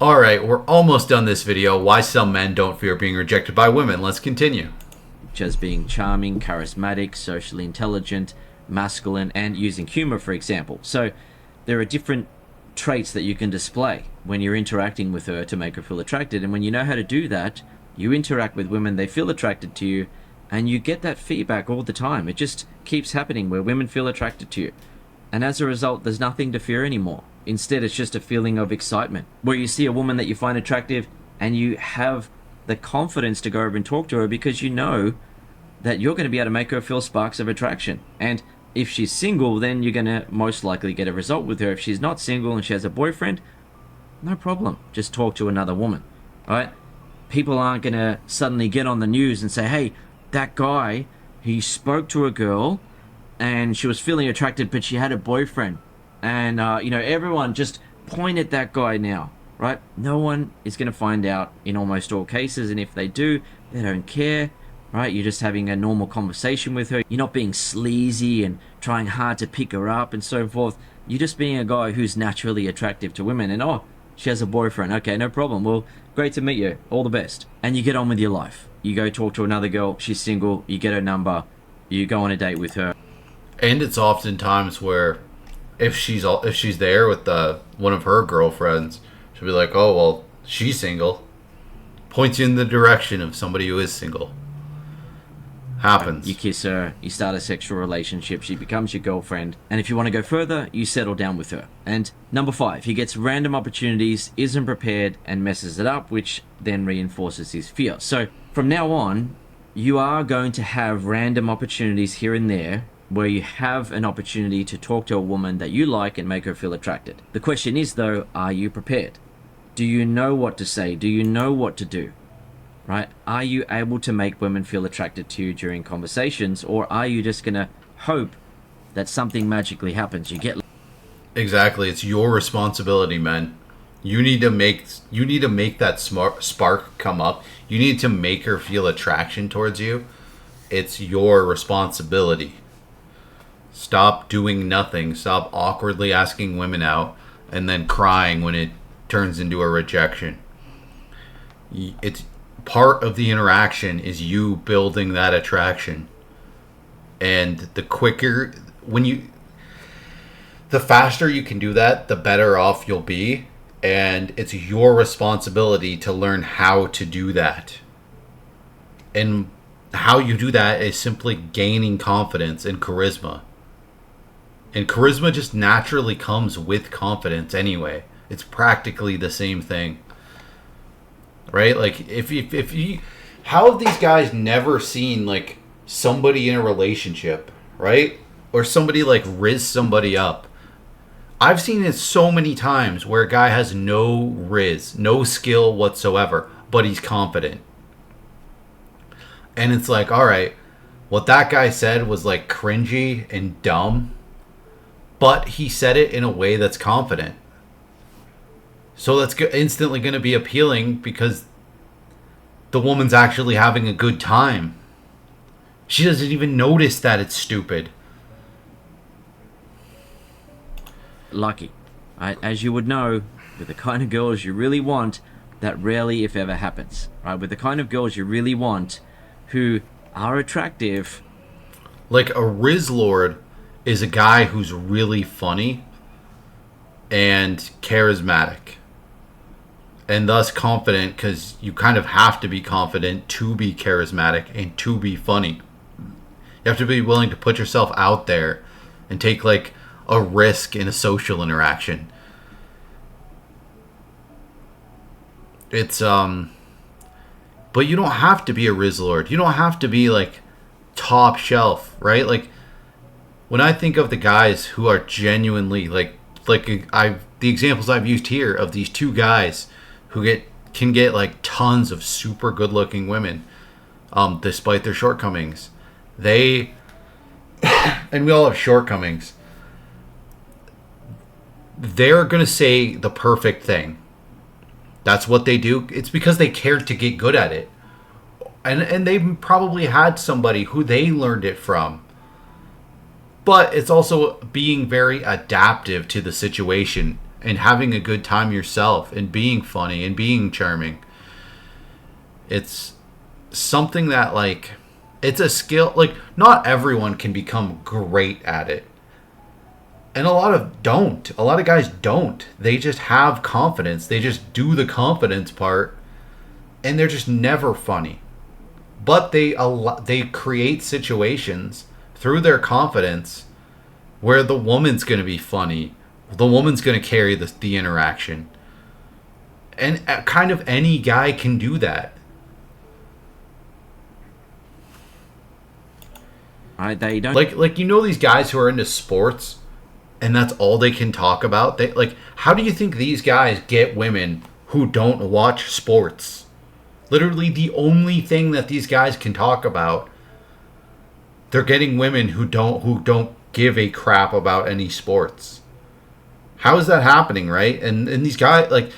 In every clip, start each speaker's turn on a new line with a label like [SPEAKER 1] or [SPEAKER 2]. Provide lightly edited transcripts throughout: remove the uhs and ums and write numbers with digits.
[SPEAKER 1] Alright, we're almost done this video. Why some men don't fear being rejected by women. Let's continue.
[SPEAKER 2] As being charming, charismatic, socially intelligent, masculine, and using humor, for example. So there are different traits that you can display when you're interacting with her to make her feel attracted. And when you know how to do that, you interact with women, they feel attracted to you, and you get that feedback all the time. It just keeps happening where women feel attracted to you. And as a result, there's nothing to fear anymore. Instead, it's just a feeling of excitement where you see a woman that you find attractive and you have the confidence to go over and talk to her because you know that you're going to be able to make her feel sparks of attraction. And if she's single, then you're going to most likely get a result with her. If she's not single and she has a boyfriend, no problem. Just talk to another woman, right? People aren't going to suddenly get on the news and say, hey, that guy, he spoke to a girl and she was feeling attracted, but she had a boyfriend. And, everyone just point at that guy now, right? No one is going to find out in almost all cases. And if they do, they don't care, right? You're just having a normal conversation with her. You're not being sleazy and trying hard to pick her up and so forth. You're just being a guy who's naturally attractive to women. And, oh, she has a boyfriend. Okay, no problem. Well, great to meet you. All the best. And you get on with your life. You go talk to another girl. She's single. You get her number. You go on a date with her.
[SPEAKER 1] And it's oftentimes where if she's there with one of her girlfriends, she'll be like, oh, well, she's single. Points you in the direction of somebody who is single. Happens.
[SPEAKER 2] You kiss her, you start a sexual relationship, she becomes your girlfriend, and if you want to go further, you settle down with her. And number 5, he gets random opportunities, isn't prepared, and messes it up, which then reinforces his fear. So from now on, you are going to have random opportunities here and there where you have an opportunity to talk to a woman that you like and make her feel attracted. The question is, though, are you prepared? Do you know what to say? Do you know what to do? Right? Are you able to make women feel attracted to you during conversations, or are you just going to hope that something magically happens? You get...
[SPEAKER 1] Exactly. It's your responsibility, man. You need to make that spark come up. You need to make her feel attraction towards you. It's your responsibility. Stop doing nothing. Stop awkwardly asking women out and then crying when it turns into a rejection. It's part of the interaction is you building that attraction. And the faster you can do that, the better off you'll be. And it's your responsibility to learn how to do that. And how you do that is simply gaining confidence and charisma. And charisma just naturally comes with confidence anyway. It's practically the same thing. Right? Like, if you... How have these guys never seen, like, somebody in a relationship, right? Or somebody, like, rizz somebody up. I've seen it so many times where a guy has no rizz, no skill whatsoever, but he's confident. And it's like, alright, what that guy said was, like, cringy and dumb, but he said it in a way that's confident. So that's instantly going to be appealing because the woman's actually having a good time. She doesn't even notice that it's stupid.
[SPEAKER 2] Lucky. Right? As you would know, with the kind of girls you really want, that rarely, if ever, happens. Right? With the kind of girls you really want, who are attractive.
[SPEAKER 1] Like, a Riz Lord is a guy who's really funny and charismatic. And thus confident, because you kind of have to be confident to be charismatic and to be funny. You have to be willing to put yourself out there and take, like, a risk in a social interaction. It's, but you don't have to be a Riz Lord. You don't have to be, like, top shelf, right? Like, when I think of the guys who are genuinely, the examples I've used here of these two guys who can get like tons of super good looking women, despite their shortcomings. And we all have shortcomings. They're going to say the perfect thing. That's what they do. It's because they cared to get good at it. And they probably had somebody who they learned it from. But it's also being very adaptive to the situation and having a good time yourself and being funny and being charming. It's something that, like, it's a skill. Like, not everyone can become great at it. And a lot of guys don't. They just have confidence. They just do the confidence part, and they're just never funny. But they create situations through their confidence where the woman's going to be funny. The woman's going to carry the interaction. And kind of any guy can do that.
[SPEAKER 2] They don't
[SPEAKER 1] like these guys who are into sports, and that's all they can talk about. They, like, how do you think these guys get women who don't watch sports? Literally the only thing that these guys can talk about, they're getting women who don't give a crap about any sports. How is that happening, right? And these guys, like,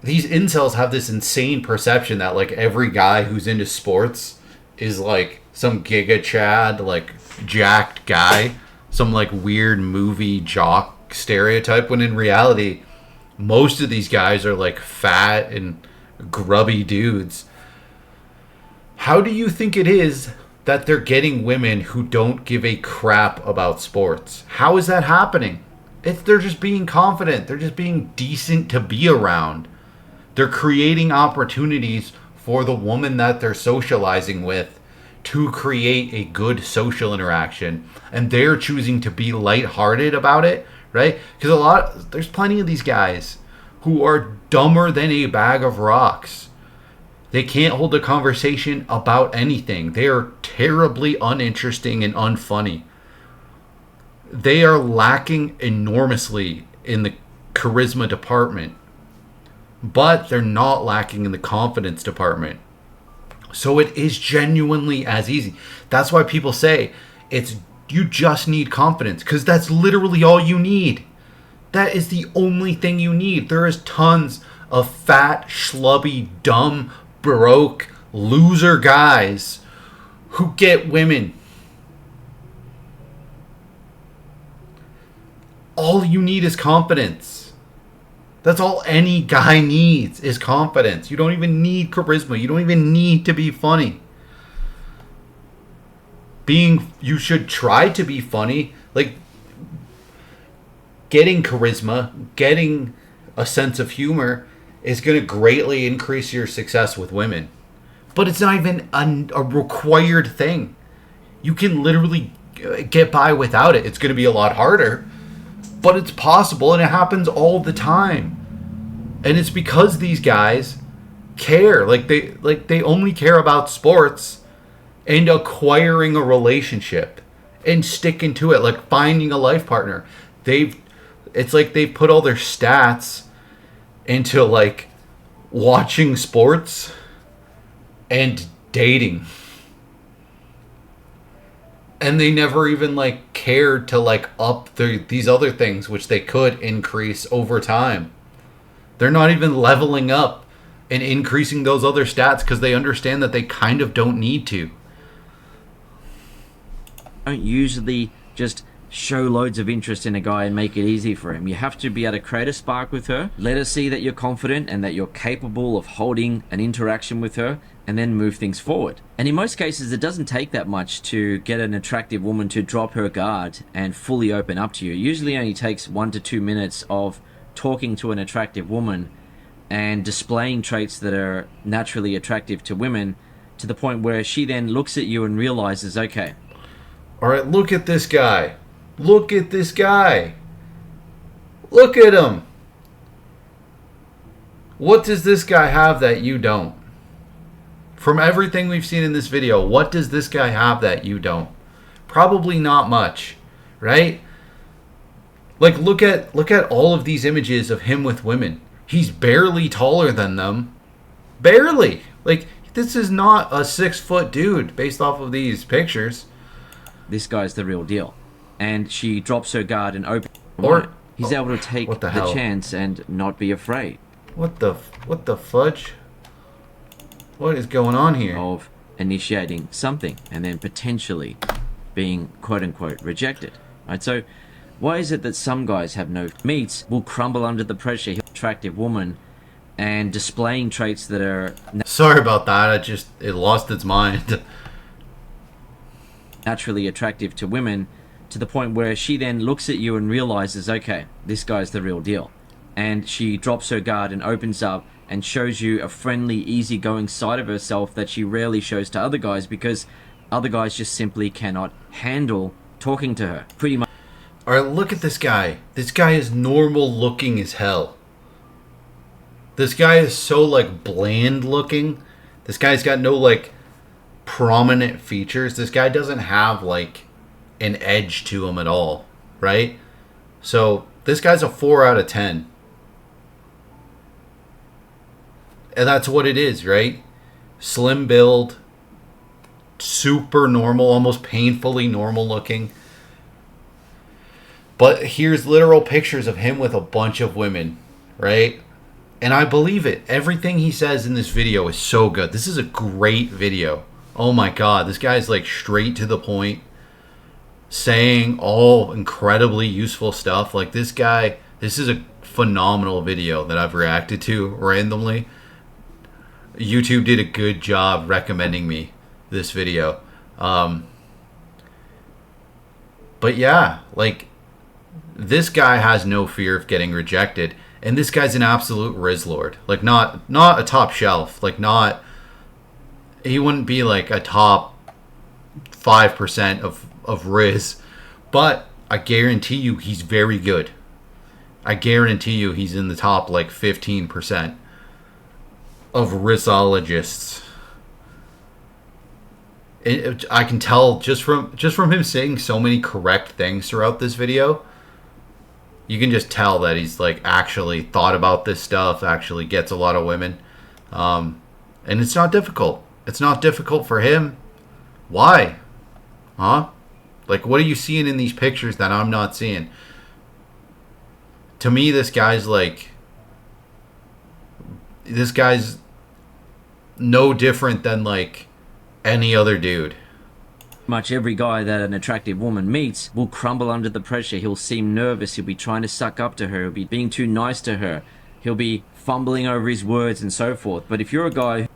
[SPEAKER 1] these incels have this insane perception that, like, every guy who's into sports is like some giga chad, like, jacked guy, some, like, weird movie jock stereotype, when in reality most of these guys are, like, fat and grubby dudes. How do you think it is that they're getting women who don't give a crap about sports? How is that happening? They're just being confident. They're just being decent to be around. They're creating opportunities for the woman that they're socializing with to create a good social interaction, and they're choosing to be lighthearted about it, right? Because there's plenty of these guys who are dumber than a bag of rocks. They can't hold a conversation about anything. They are terribly uninteresting and unfunny. They are lacking enormously in the charisma department, but they're not lacking in the confidence department. So it is genuinely as easy. That's why people say you just need confidence, because that's literally all you need. That is the only thing you need. There is tons of fat, schlubby, dumb, broke, loser guys who get women. All you need is confidence. That's all any guy needs, is confidence. You don't even need charisma. You don't even need to be funny. You should try to be funny. Like, getting charisma, getting a sense of humor is going to greatly increase your success with women. But it's not even a required thing. You can literally get by without it. It's going to be a lot harder, but it's possible, and it happens all the time. And it's because these guys care. They only care about sports and acquiring a relationship and sticking to it, like finding a life partner. It's like they've put all their stats into, like, watching sports and dating. And they never even, like, cared to, like, up these other things, which they could increase over time. They're not even leveling up and increasing those other stats because they understand that they kind of don't need to.
[SPEAKER 2] Don't usually just show loads of interest in a guy and make it easy for him. You have to be able to create a spark with her, let her see that you're confident and that you're capable of holding an interaction with her, and then move things forward. And in most cases, it doesn't take that much to get an attractive woman to drop her guard and fully open up to you. It usually only takes 1 to 2 minutes of talking to an attractive woman and displaying traits that are naturally attractive to women, to the point where she then looks at you and realizes, okay,
[SPEAKER 1] all right, look at this guy. Look at this guy. Look at him. What does this guy have that you don't? From everything we've seen in this video, what does this guy have that you don't? Probably not much, right? Like, look at all of these images of him with women. He's barely taller than them. Barely. Like, this is not a 6-foot dude based off of these pictures.
[SPEAKER 2] This guy's the real deal. And she drops her guard and opens. He's able to take the chance and not be afraid.
[SPEAKER 1] What the fudge? What is going on here?
[SPEAKER 2] Of initiating something and then potentially being quote unquote rejected. Right? So Why is it that some guys have no meets will crumble under the pressure? Attractive woman and displaying traits that are
[SPEAKER 1] Sorry about that. It lost its mind.
[SPEAKER 2] naturally attractive to women, to the point where she then looks at you and realizes, okay, this guy's the real deal. And she drops her guard and opens up and shows you a friendly, easygoing side of herself that she rarely shows to other guys, because other guys just simply cannot handle talking to her. Pretty much.
[SPEAKER 1] All right, look at this guy. This guy is normal looking as hell. This guy is so like bland looking. This guy's got no like prominent features. This guy doesn't have like an edge to him at all, right? So this guy's a 4 out of 10. And that's what it is, right? Slim build, super normal, almost painfully normal looking. But here's literal pictures of him with a bunch of women, right? And I believe it. Everything he says in this video is so good. This is a great video. Oh my God, this guy's like straight to the point, saying all incredibly useful stuff. Like this guy, this is a phenomenal video that I've reacted to randomly. YouTube did a good job recommending me this video. But yeah, like this guy has no fear of getting rejected. And this guy's an absolute Riz Lord. Like not a top shelf. Like he wouldn't be like a top 5% of Riz. But I guarantee you he's very good. I guarantee you he's in the top like 15% of Rizologists. I can tell just from him saying so many correct things throughout this video. You can just tell that he's like actually thought about this stuff, actually gets a lot of women. And it's not difficult. It's not difficult for him. Why? Huh? Like, what are you seeing in these pictures that I'm not seeing? To me, this guy's no different than like any other dude.
[SPEAKER 2] Much every guy that an attractive woman meets will crumble under the pressure. He'll seem nervous. He'll be trying to suck up to her. He'll be being too nice to her. He'll be fumbling over his words and so forth. But if you're a guy...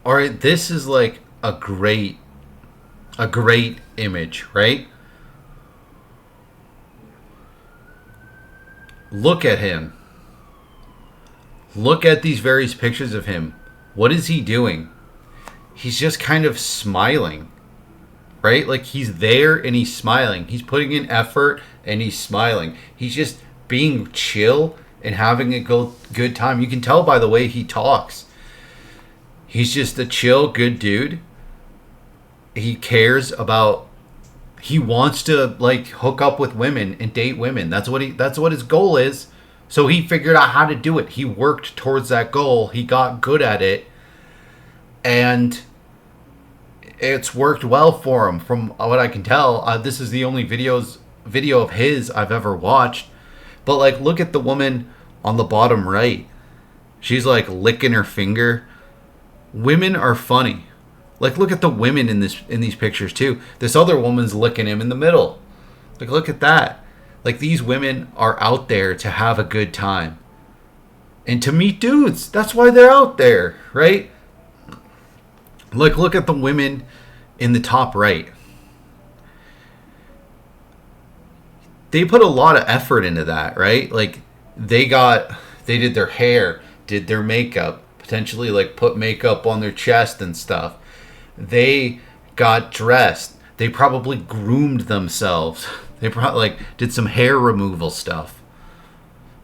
[SPEAKER 1] All right, this is like a great image, right? Look at him. Look at these various pictures of him. What is he doing? He's just kind of smiling. Right? Like he's there and he's smiling. He's putting in effort and he's smiling. He's just being chill and having a good time. You can tell by the way he talks. He's just a chill, good dude. He cares about... He wants to like hook up with women and date women. That's what his goal is. So he figured out how to do it. He worked towards that goal. He got good at it. And it's worked well for him, from what I can tell. This is the only video of his I've ever watched. But like, look at the woman on the bottom right. She's like licking her finger. Women are funny. Like, look at the women in these pictures too. This other woman's licking him in the middle. Like, look at that. Like, these women are out there to have a good time and to meet dudes. That's why they're out there, right? Like, look at the women in the top right. They put a lot of effort into that, right? Like, they did their hair, did their makeup, potentially like put makeup on their chest and stuff. They got dressed. They probably groomed themselves. They probably like did some hair removal stuff.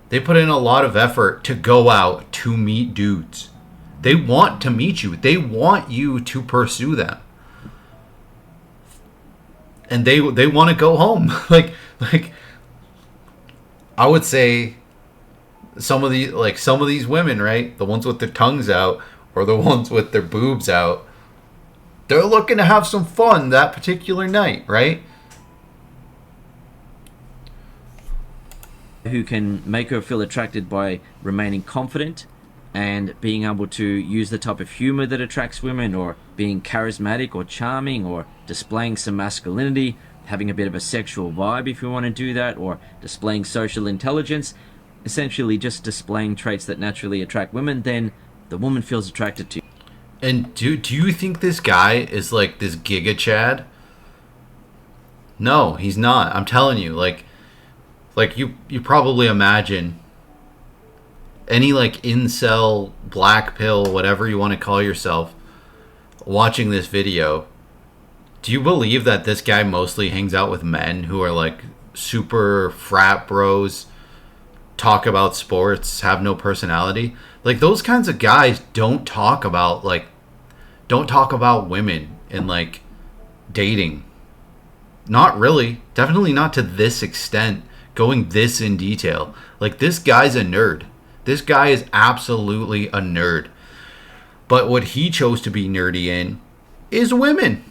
[SPEAKER 1] They put in a lot of effort to go out to meet dudes. They want to meet you. They want you to pursue them. And they want to go home. like I would say some of these women, right? The ones with their tongues out or the ones with their boobs out, they're looking to have some fun that particular night, right?
[SPEAKER 2] Who can make her feel attracted by remaining confident and being able to use the type of humor that attracts women, or being charismatic or charming, or displaying some masculinity, having a bit of a sexual vibe, if you want to do that, or displaying social intelligence, essentially just displaying traits that naturally attract women, then the woman feels attracted to you.
[SPEAKER 1] And do you think this guy is like this Giga Chad? No, he's not. I'm telling you, like you probably imagine any like incel, black pill, whatever you want to call yourself, watching this video. Do you believe that this guy mostly hangs out with men who are like super frat bros, talk about sports, have no personality? Like those kinds of guys don't talk about women and like dating. Not really. Definitely not to this extent, going this in detail. Like this guy's a nerd. This guy is absolutely a nerd. But what he chose to be nerdy in is women.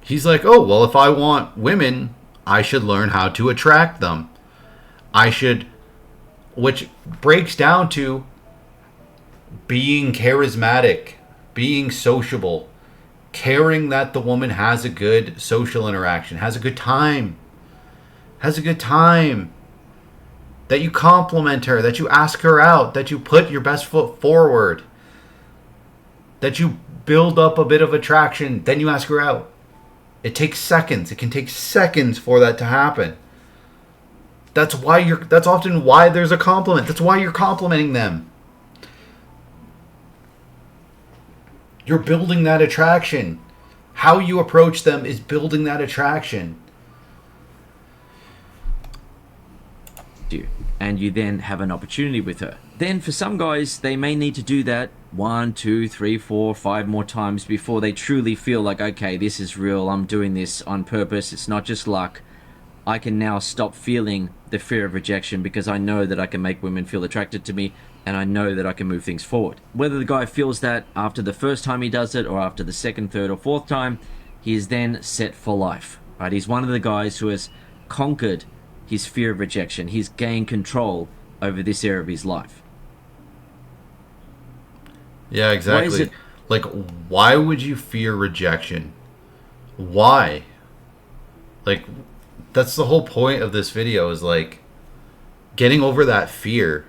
[SPEAKER 1] He's like, oh, well, if I want women, I should learn how to attract them. I should, which breaks down to being charismatic, being sociable, caring that the woman has a good social interaction, has a good time, that you compliment her, that you ask her out, that you put your best foot forward, that you build up a bit of attraction, then you ask her out. It takes seconds. It can take seconds for that to happen. That's often why there's a compliment. That's why you're complimenting them. You're building that attraction. How you approach them is building that attraction.
[SPEAKER 2] And you then have an opportunity with her. Then for some guys, they may need to do that 1, 2, 3, 4, 5 more times before they truly feel like, okay, this is real, I'm doing this on purpose, it's not just luck. I can now stop feeling the fear of rejection because I know that I can make women feel attracted to me, and I know that I can move things forward. Whether the guy feels that after the first time he does it or after the second, third, or fourth time, he is then set for life. Right? He's one of the guys who has conquered his fear of rejection. He's gained control over this area of his life.
[SPEAKER 1] Yeah, exactly. Like, why would you fear rejection? Why? Like, that's the whole point of this video, is like getting over that fear,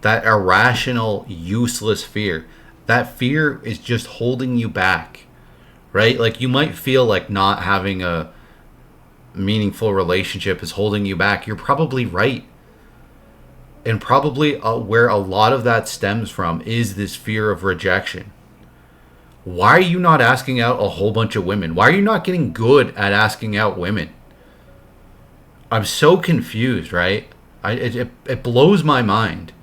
[SPEAKER 1] that irrational, useless fear. That fear is just holding you back, right? Like, you might feel like not having a meaningful relationship is holding you back. You're probably right. And probably where a lot of that stems from is this fear of rejection. Why are you not asking out a whole bunch of women? Why are you not getting good at asking out women? I'm so confused, right? It blows my mind.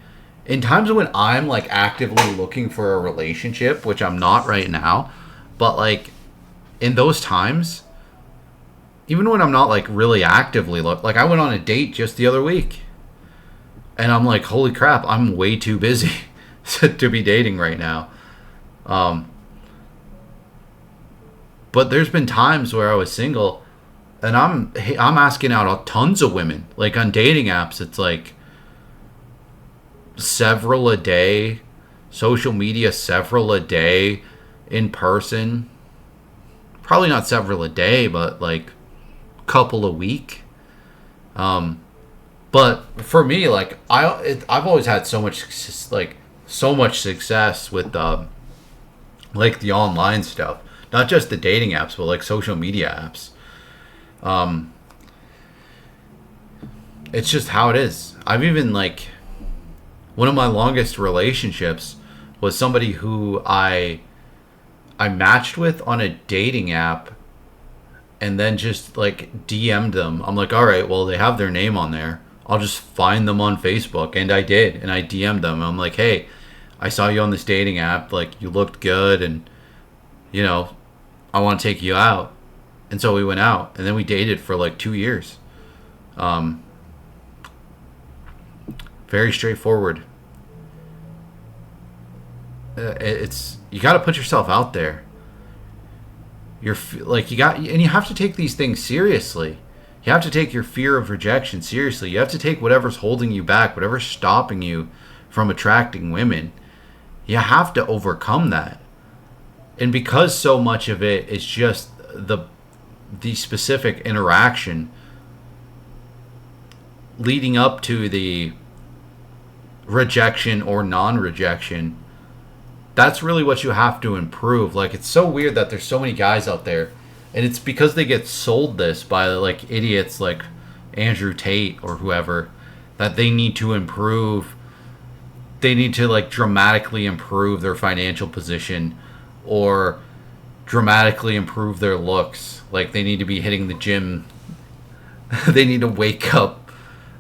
[SPEAKER 1] In times when I'm like actively looking for a relationship, which I'm not right now, but like in those times, even when I'm not like really actively like I went on a date just the other week. And I'm like, holy crap, I'm way too busy to be dating right now. But there's been times where I was single, and I'm asking out tons of women. Like on dating apps, it's like several a day, social media several a day, in person. Probably not several a day, but like a couple a week. But for me, like I've always had so much success with like the online stuff, not just the dating apps, but like social media apps. It's just how it is. I've even like one of my longest relationships was somebody who I matched with on a dating app, and then just like DM'd them. I'm like, all right, well, they have their name on there. I'll just find them on Facebook. And I did. And I DM'd them. I'm like, hey, I saw you on this dating app. Like, you looked good. And, you know, I want to take you out. And so we went out. And then we dated for like 2 years. Very straightforward. It's you got to put yourself out there. You have to take these things seriously. You have to take your fear of rejection seriously. You have to take whatever's holding you back, whatever's stopping you from attracting women. You have to overcome that. And because so much of it is just the specific interaction leading up to the rejection or non-rejection, that's really what you have to improve. Like, it's so weird that there's so many guys out there, and it's because they get sold this by like idiots like Andrew Tate or whoever, that they need to improve. They need to like dramatically improve their financial position or dramatically improve their looks. Like, they need to be hitting the gym. They need to wake up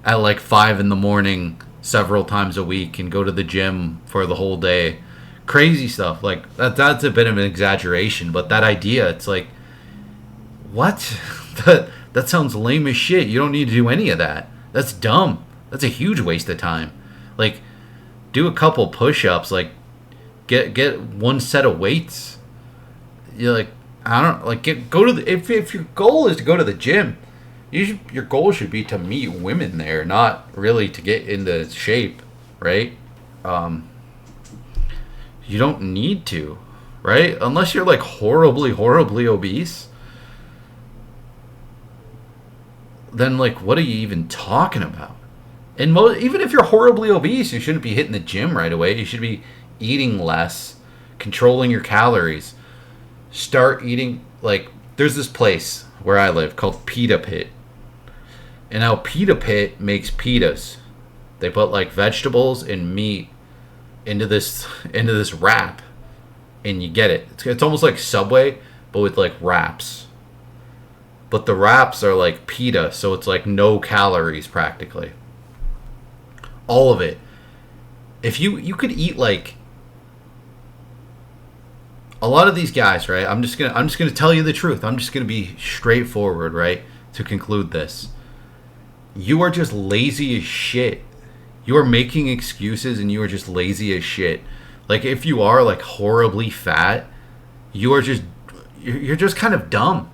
[SPEAKER 1] at like 5 in the morning several times a week and go to the gym for the whole day. Crazy stuff. Like, that's a bit of an exaggeration, but that idea, it's like, what? That sounds lame as shit. You don't need to do any of that. That's dumb. That's a huge waste of time. Like, do a couple push-ups. Like, get one set of weights. You're like, I don't like go to the if your goal is to go to the gym, your goal should be to meet women there, not really to get into shape, right? You don't need to, right? Unless you're like horribly obese. Then like, what are you even talking about? And even if you're horribly obese, you shouldn't be hitting the gym right away. You should be eating less, controlling your calories. Start eating, like, there's this place where I live called Pita Pit. And now Pita Pit makes pitas. They put like vegetables and meat into this wrap, and you get it. It's almost like Subway, but with like wraps. But the wraps are like pita, so it's like no calories practically. All of it. If you could eat like a lot of these guys, right? I'm just gonna tell you the truth. I'm just gonna be straightforward, right? To conclude this, you are just lazy as shit. You are making excuses, and you are just lazy as shit. Like, if you are like horribly fat, you're just kind of dumb.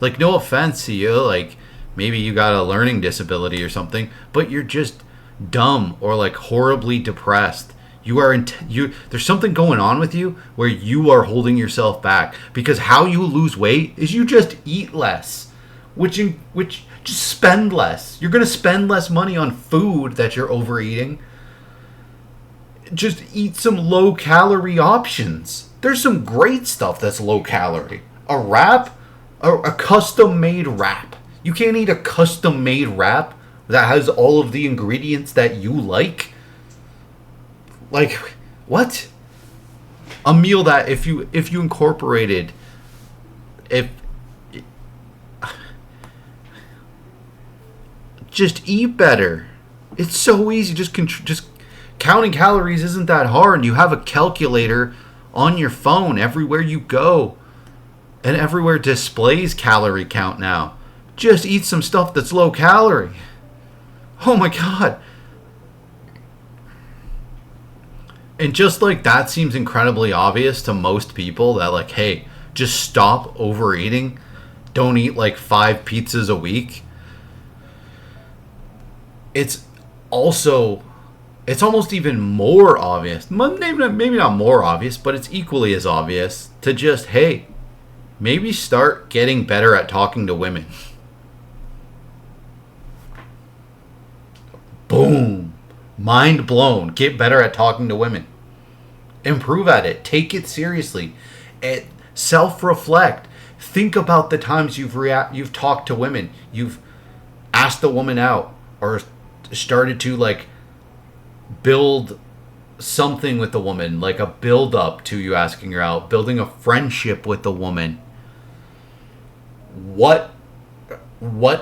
[SPEAKER 1] Like, no offense to you, like maybe you got a learning disability or something, but you're just dumb or like horribly depressed. There's something going on with you where you are holding yourself back, because how you lose weight is you just eat less, which just spend less. You're going to spend less money on food that you're overeating. Just eat some low calorie options. There's some great stuff that's low calorie. A wrap, a custom made wrap. You can't eat a custom made wrap that has all of the ingredients that you like. Like, what? A meal that if you incorporated, just eat better. It's so easy. Just counting calories isn't that hard. You have a calculator on your phone everywhere you go, and everywhere displays calorie count now. Just eat some stuff that's low calorie. Oh my god. And just like that seems incredibly obvious to most people, that like, hey, just stop overeating. Don't eat like 5 pizzas a week. It's almost even more obvious. Maybe not more obvious, but it's equally as obvious to just, hey, maybe start getting better at talking to women. Boom. Mind blown. Get better at talking to women. Improve at it. Take it seriously. Self-reflect. Think about the times you've talked to women. You've asked a woman out, or started to like build something with the woman, like a build up to you asking her out, building a friendship with the woman. What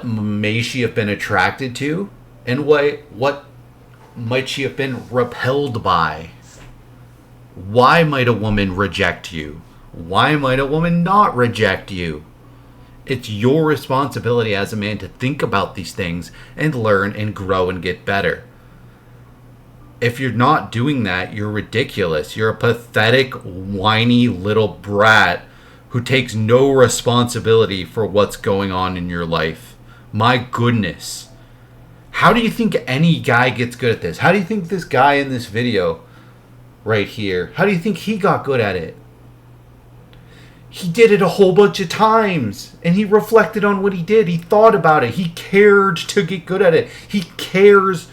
[SPEAKER 1] may she have been attracted to, and what might she have been repelled by? Why might a woman reject you? Why might a woman not reject you? It's your responsibility as a man to think about these things and learn and grow and get better. If you're not doing that, you're ridiculous. You're a pathetic, whiny little brat who takes no responsibility for what's going on in your life. My goodness. How do you think any guy gets good at this? How do you think this guy in this video right here, how do you think he got good at it? He did it a whole bunch of times, and he reflected on what he did. He thought about it. He cared to get good at it. He cares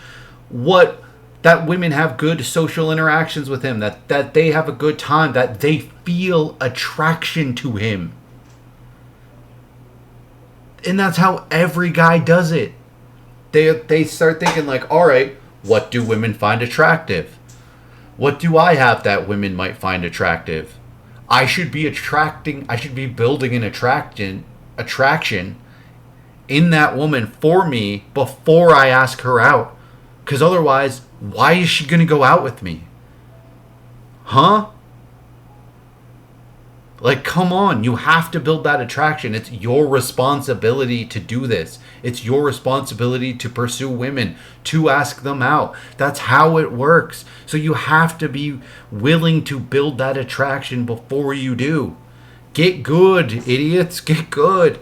[SPEAKER 1] what that women have good social interactions with him, that they have a good time, that they feel attraction to him. And that's how every guy does it. They start thinking like, all right, what do women find attractive? What do I have that women might find attractive? I should be building an attraction in that woman for me before I ask her out. Because otherwise, why is she going to go out with me? Huh? Like, come on, you have to build that attraction. It's your responsibility to do this. It's your responsibility to pursue women, to ask them out. That's how it works. So you have to be willing to build that attraction before you do. Get good, idiots. Get good.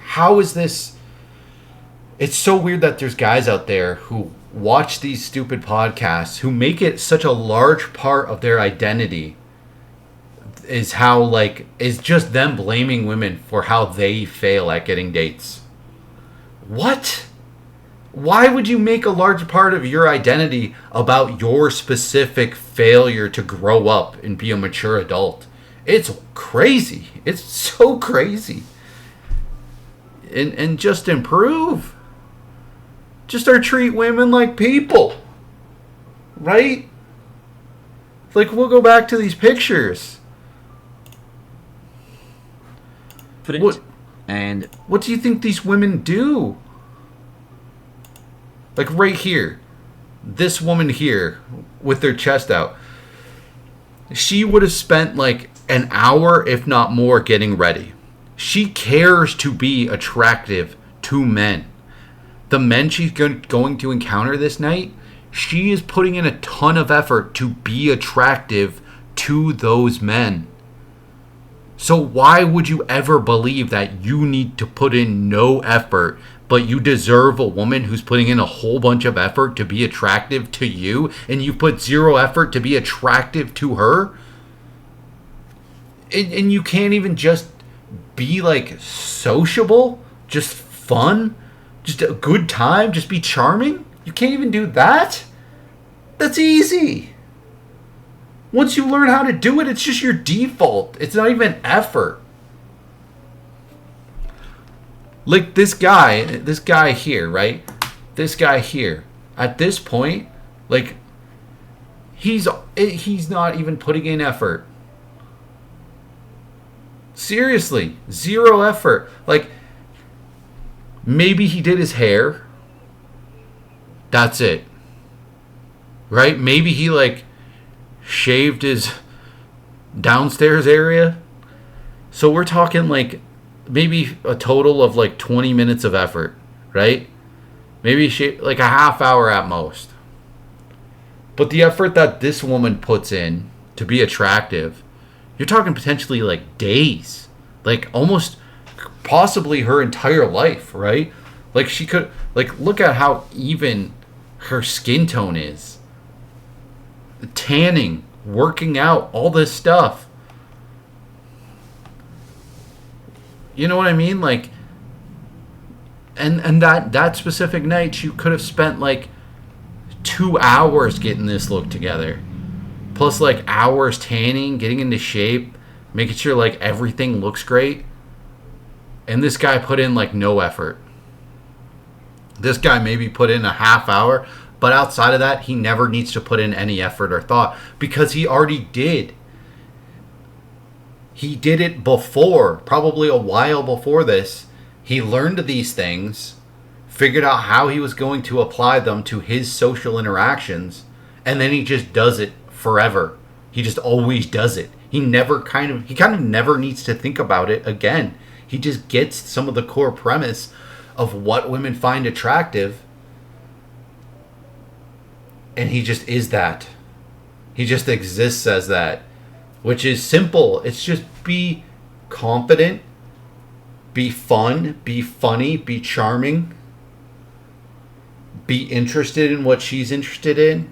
[SPEAKER 1] How is this? It's so weird that there's guys out there who watch these stupid podcasts who make it such a large part of their identity is just them blaming women for how they fail at getting dates. What? Why would you make a large part of your identity about your specific failure to grow up and be a mature adult? It's crazy. It's so crazy. And just improve. Just start treat women like people. Right? Like, we'll go back to these pictures. What do you think these women do? Like right here, this woman here with their chest out, she would have spent like an hour, if not more, getting ready. She cares to be attractive to men. The men she's going to encounter this night, she is putting in a ton of effort to be attractive to those men. So why would you ever believe that you need to put in no effort, but you deserve a woman who's putting in a whole bunch of effort to be attractive to you, and you put zero effort to be attractive to her? And you can't even just be like sociable, just fun, just a good time, just be charming? You can't even do that? That's easy. Once you learn how to do it, it's just your default. It's not even effort. Like this guy here, right? This guy here. At this point, like, he's not even putting in effort. Seriously, zero effort. Like, maybe he did his hair. That's it. Right? Maybe he like shaved his downstairs area. So we're talking like maybe a total of like 20 minutes of effort, right? Maybe like a half hour at most. But the effort that this woman puts in to be attractive, you're talking potentially like days, like almost possibly her entire life, right? Like she could, like, look at how even her skin tone is. Tanning, working out, all this stuff. You know what I mean? Like, and that specific night, she could have spent like 2 hours getting this look together, plus like hours tanning, getting into shape, making sure like everything looks great. And this guy put in like no effort. This guy maybe put in a half hour, but outside of that, he never needs to put in any effort or thought because he already did. He did it before, probably a while before this. He learned these things, figured out how he was going to apply them to his social interactions, and then he just does it forever. He just always does it. He kind of never needs to think about it again. He just gets some of the core premise of what women find attractive, and he just is that. He just exists as that, which is simple. It's just be confident, be fun, be funny, be charming, be interested in what she's interested in,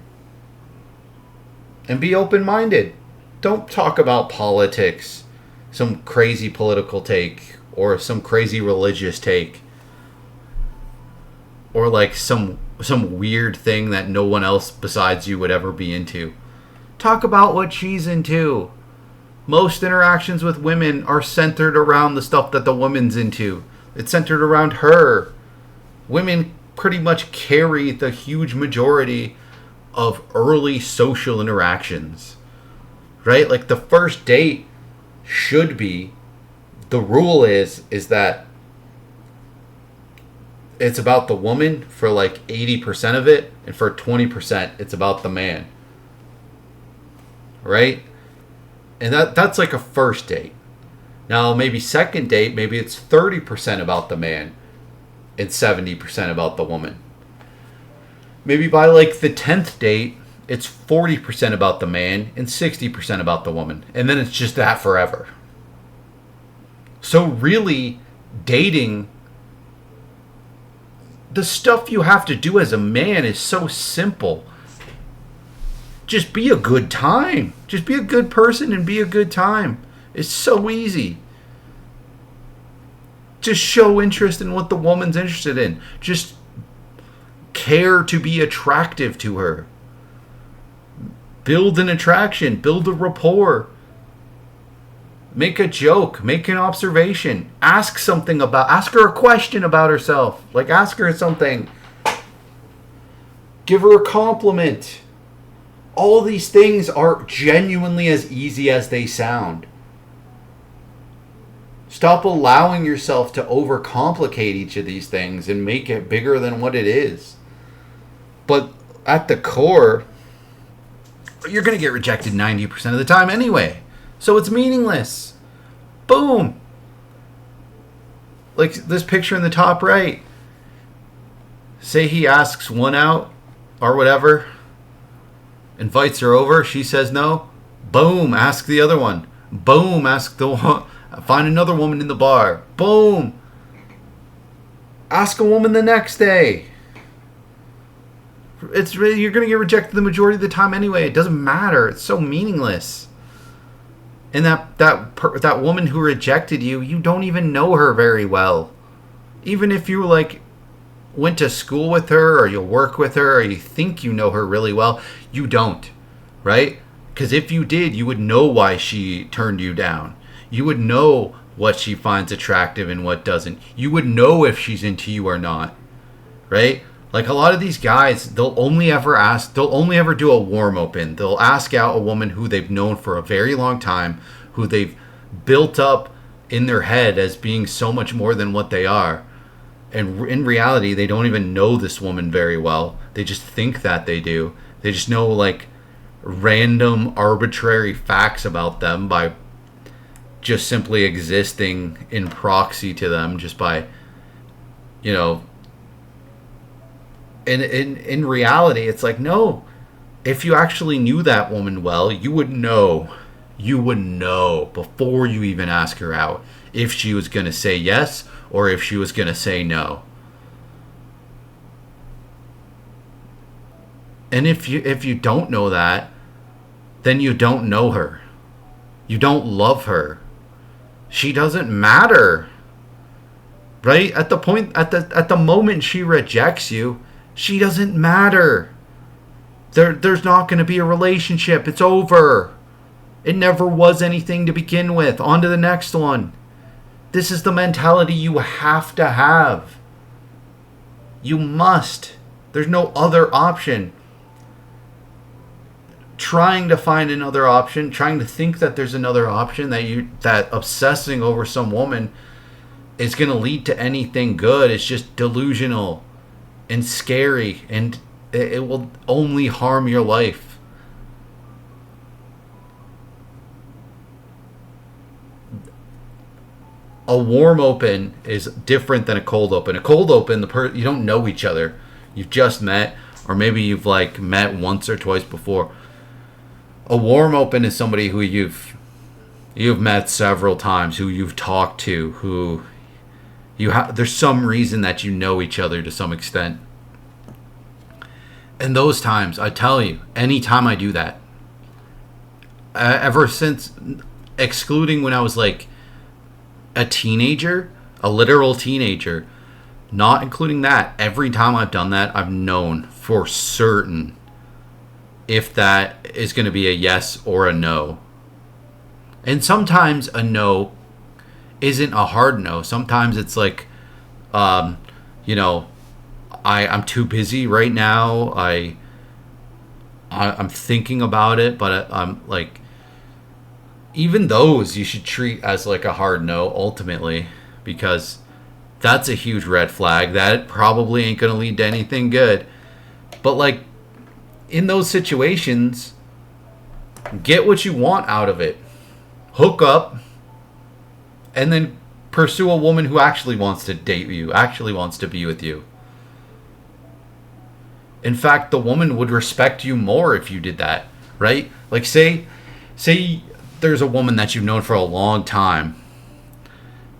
[SPEAKER 1] and be open-minded. Don't talk about politics. some crazy political take or some crazy religious take or like some weird thing that no one else besides you would ever be into. Talk about what she's into. Most interactions with women are centered around the stuff that the woman's into. It's centered around her. Women pretty much carry the huge majority of early social interactions. Right? Like the first date should be, the rule is that it's about the woman for like 80% of it, and for 20% it's about the man. Right? And that's like a first date. Now maybe second date, maybe it's 30% about the man and 70% about the woman. Maybe by like the 10th date, it's 40% about the man and 60% about the woman. And then it's just that forever. So really, dating, the stuff you have to do as a man is so simple. Just be a good time. Just be a good person and be a good time. It's so easy. Just show interest in what the woman's interested in. Just care to be attractive to her. Build an attraction. Build a rapport. Make a joke. Make an observation. Ask her a question about herself. Like, ask her something. Give her a compliment. All these things are genuinely as easy as they sound. Stop allowing yourself to overcomplicate each of these things and make it bigger than what it is. But at the core, you're going to get rejected 90% of the time anyway. So it's meaningless. Boom. Like this picture in the top right. Say he asks one out or whatever. Invites her over. She says no. Boom. Ask the other one. Boom. Ask the one. Find another woman in the bar. Boom. Ask a woman the next day. It's really, you're going to get rejected the majority of the time anyway. It doesn't matter. It's so meaningless. And that woman who rejected you, you don't even know her very well. Even if you like went to school with her or you work with her or you think you know her really well, you don't, right? Because if you did, you would know why she turned you down. You would know what she finds attractive and what doesn't. You would know if she's into you or not, right? Like a lot of these guys, they'll only ever do a warm open. They'll ask out a woman who they've known for a very long time, who they've built up in their head as being so much more than what they are. And in reality, they don't even know this woman very well. They just think that they do. They just know like random arbitrary facts about them by just simply existing in proxy to them, just by, you know. And in reality, it's like, no. If you actually knew that woman well, you would know. You would know before you even ask her out if she was going to say yes or if she was going to say no. And if you don't know that, then you don't know her. You don't love her. She doesn't matter. Right? At the moment she rejects you, she doesn't matter. There's not going to be a relationship. It's over. It never was anything to begin with. On to the next one. This is the mentality you have to have. You must. There's no other option. Trying to find another option, trying to think that there's another option, that obsessing over some woman is going to lead to anything good. It's just delusional and scary, and it will only harm your life. A warm open is different than a cold open. A cold open, you don't know each other. You've just met, or maybe you've like met once or twice before. A warm open is somebody who you've met several times, who you've talked to, who there's some reason that you know each other to some extent. And those times, I tell you, anytime I do that, ever since, excluding when I was like a teenager, a literal teenager, not including that, every time I've done that, I've known for certain if that is going to be a yes or a no. And sometimes a no isn't a hard no. Sometimes it's like, you know, I'm too busy right now. I'm thinking about it, but I'm like, even those you should treat as like a hard no ultimately, because that's a huge red flag. That probably ain't going to lead to anything good. But like in those situations, get what you want out of it. Hook up and then pursue a woman who actually wants to date you, actually wants to be with you. In fact, the woman would respect you more if you did that, right? Like say there's a woman that you've known for a long time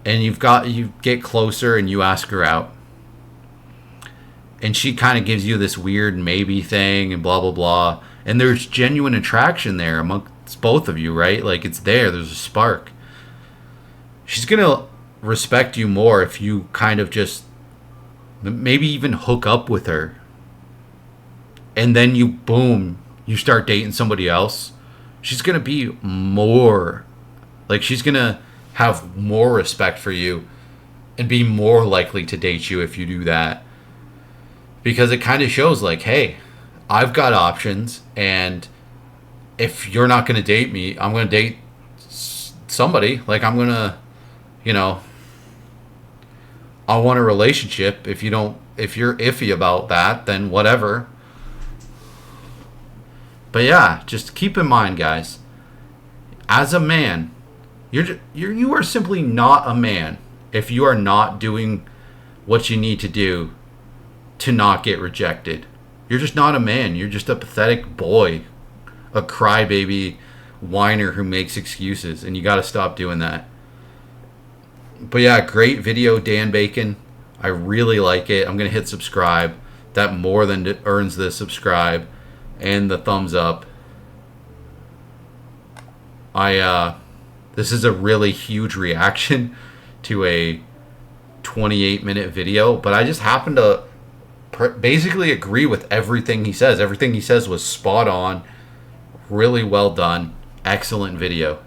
[SPEAKER 1] and you get closer and you ask her out. And she kind of gives you this weird maybe thing and blah blah blah. And there's genuine attraction there amongst both of you, right? Like it's there's a spark. She's going to respect you more if you kind of just maybe even hook up with her. And then you start dating somebody else. She's going to be more like, she's going to have more respect for you and be more likely to date you if you do that. Because it kind of shows like, hey, I've got options, and if you're not going to date me, I'm going to date somebody. Like I'm going to, I want a relationship. If you're iffy about that, then whatever. But yeah, just keep in mind, guys, as a man, you are simply not a man if you are not doing what you need to do to not get rejected. You're just not a man. You're just a pathetic boy, a crybaby whiner who makes excuses, and you got to stop doing that. But yeah, great video, Dan Bacon. I really like it. I'm going to hit subscribe. That more than earns the subscribe and the thumbs up. This is a really huge reaction to a 28-minute video, but I just happen to basically agree with everything he says. Everything he says was spot on, really well done, excellent video.